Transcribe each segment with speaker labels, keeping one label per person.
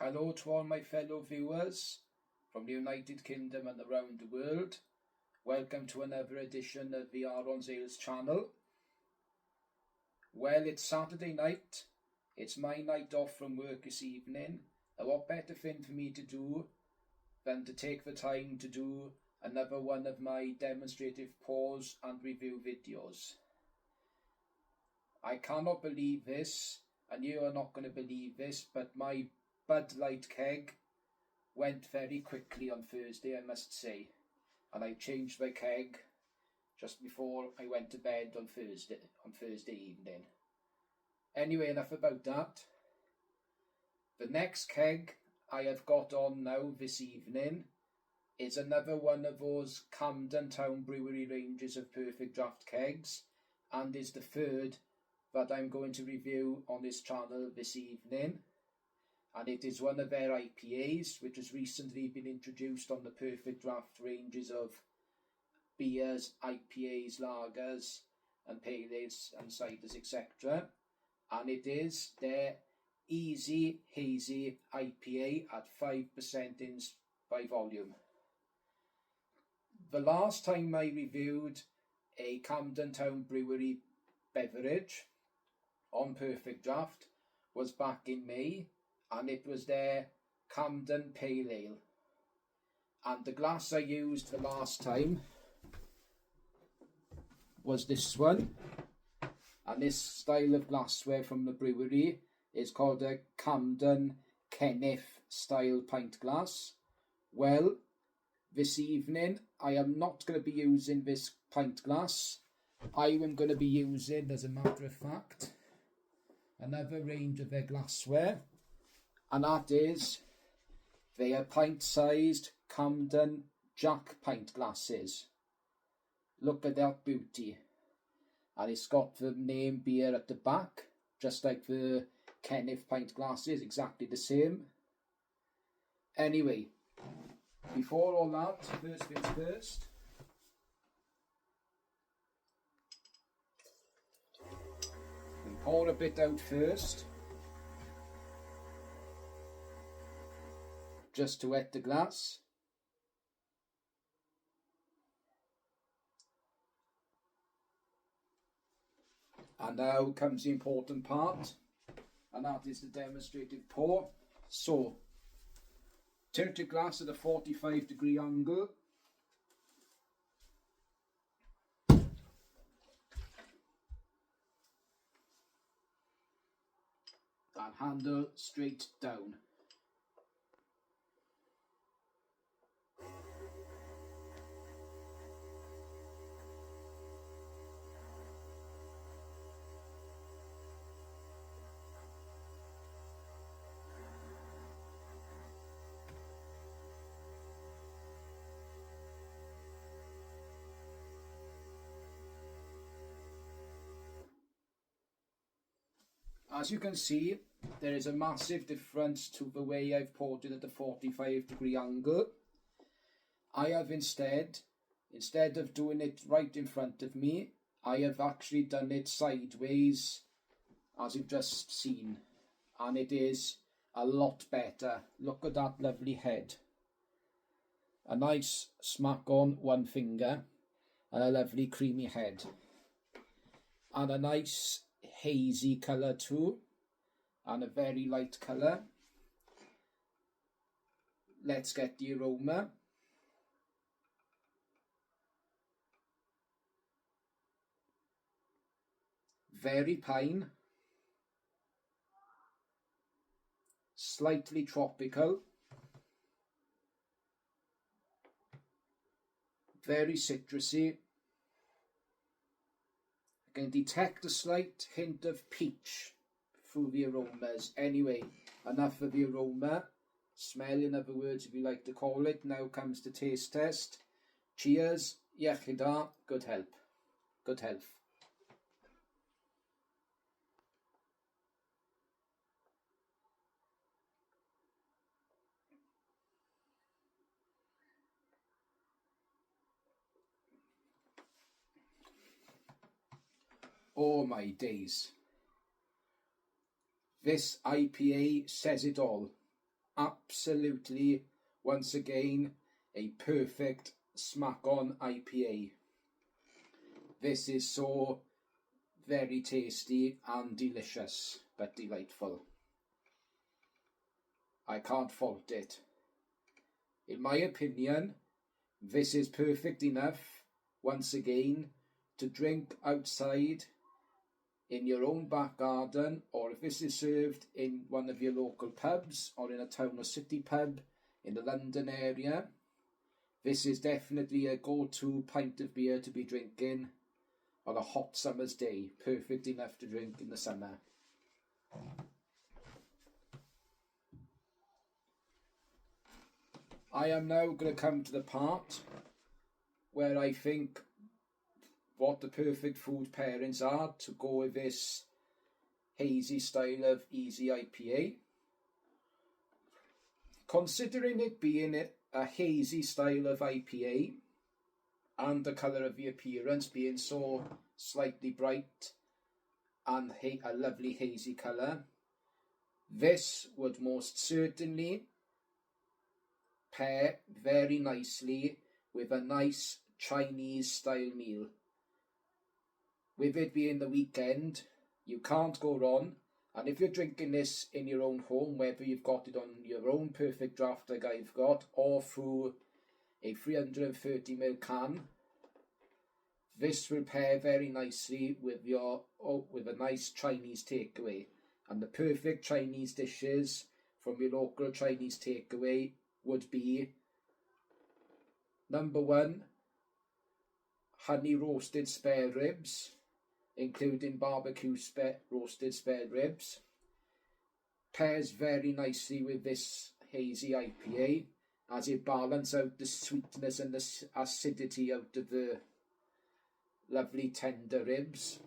Speaker 1: Hello to all my fellow viewers from the United Kingdom and around the world. Welcome to another edition of the R on Sales channel. Well, it's Saturday night. It's my night off from work this evening. A what better thing for me to do than to take the time to do another one of my demonstrative pause and review videos. I cannot believe this, and you are not going to believe this, but my Bud Light keg went very quickly on Thursday, I must say, and I changed my keg just before I went to bed on Thursday evening. Anyway, enough about that. The next keg I have got on now this evening is another one of those Camden Town Brewery ranges of perfect draft kegs, and is the third that I'm going to review on this channel this evening. And it is one of their IPAs, which has recently been introduced on the perfect draft ranges of beers, IPAs, lagers, and pale ales and ciders, etc. And it is their Eazy Hazy IPA at 5% in by volume. The last time I reviewed a Camden Town Brewery beverage on perfect draft was back in May, and it was their Camden Pale Ale. And the glass I used the last time was this one. And this style of glassware from the brewery is called a Camden Kenneth style pint glass. Well, this evening I am not going to be using this pint glass. I am going to be using, as a matter of fact, another range of their glassware. And that is their pint-sized Camden Jack pint glasses. Look at that beauty. And it's got the name beer at the back, just like the Kenneth pint glasses, exactly the same. Anyway, before all that, first things first. We pour a bit out first, just to wet the glass. And now comes the important part, and that is the demonstrative pour. So, tilt your glass at a 45-degree angle. And handle straight down. As you can see, there is a massive difference to the way I've poured it at the 45-degree angle. I have instead of doing it right in front of me, I have actually done it sideways, as you've just seen. And it is a lot better. Look at that lovely head. A nice smack on one finger, and a lovely creamy head. And a nice hazy colour too, and a very light colour. Let's get the aroma. Very pine, slightly tropical, very citrusy. I can detect a slight hint of peach through the aromas. Anyway, enough of the aroma. Smell, in other words, if you like to call it. Now comes the taste test. Cheers. Iechyd da. Good health. Good health. Oh my days. This IPA says it all. absolutely, once again, a perfect smack-on IPA. This is so very tasty and delicious, but delightful. I can't fault it. In my opinion, this is perfect enough, once again, to drink outside in your own back garden, or if this is served in one of your local pubs or in a town or city pub in the London area. This is definitely a go-to pint of beer to be drinking on a hot summer's day. Perfect enough to drink in the summer. I am now going to come to the part where I think what the perfect food pairings are to go with this hazy style of Eazy IPA. Considering it being a hazy style of IPA and the colour of the appearance being so slightly bright and a lovely hazy colour, this would most certainly pair very nicely with a nice Chinese style meal. With it being the weekend, you can't go wrong. And if you're drinking this in your own home, whether you've got it on your own perfect draft like I've got, or through a 330ml can, this will pair very nicely with a nice Chinese takeaway. And the perfect Chinese dishes from your local Chinese takeaway would be: number one, honey roasted spare ribs, including barbecue roasted spare ribs. Pairs very nicely with this hazy IPA as it balances out the sweetness and the acidity out of the lovely tender ribs.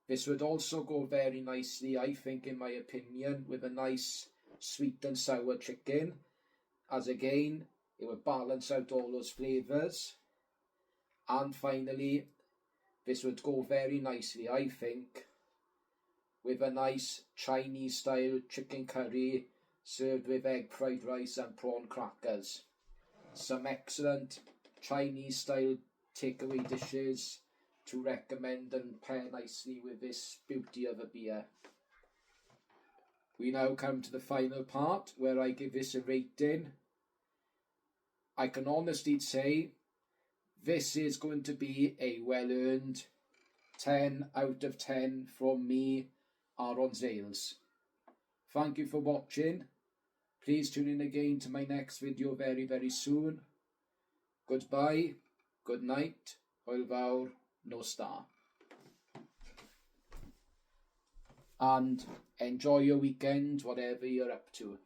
Speaker 1: This would also go very nicely, I think, in my opinion, with a nice sweet and sour chicken, as again it would balance out all those flavours. And finally, this would go very nicely, I think, with a nice Chinese style chicken curry served with egg fried rice and prawn crackers. Some excellent Chinese style takeaway dishes to recommend and pair nicely with this beauty of a beer. We now come to the final part where I give this a rating. I can honestly say this is going to be a well-earned 10 out of 10 from me, Aaron Zales. Thank you for watching. Please tune in again to my next video very, very soon. Goodbye, good night, hwyl fawr, nos da. And enjoy your weekend, whatever you're up to.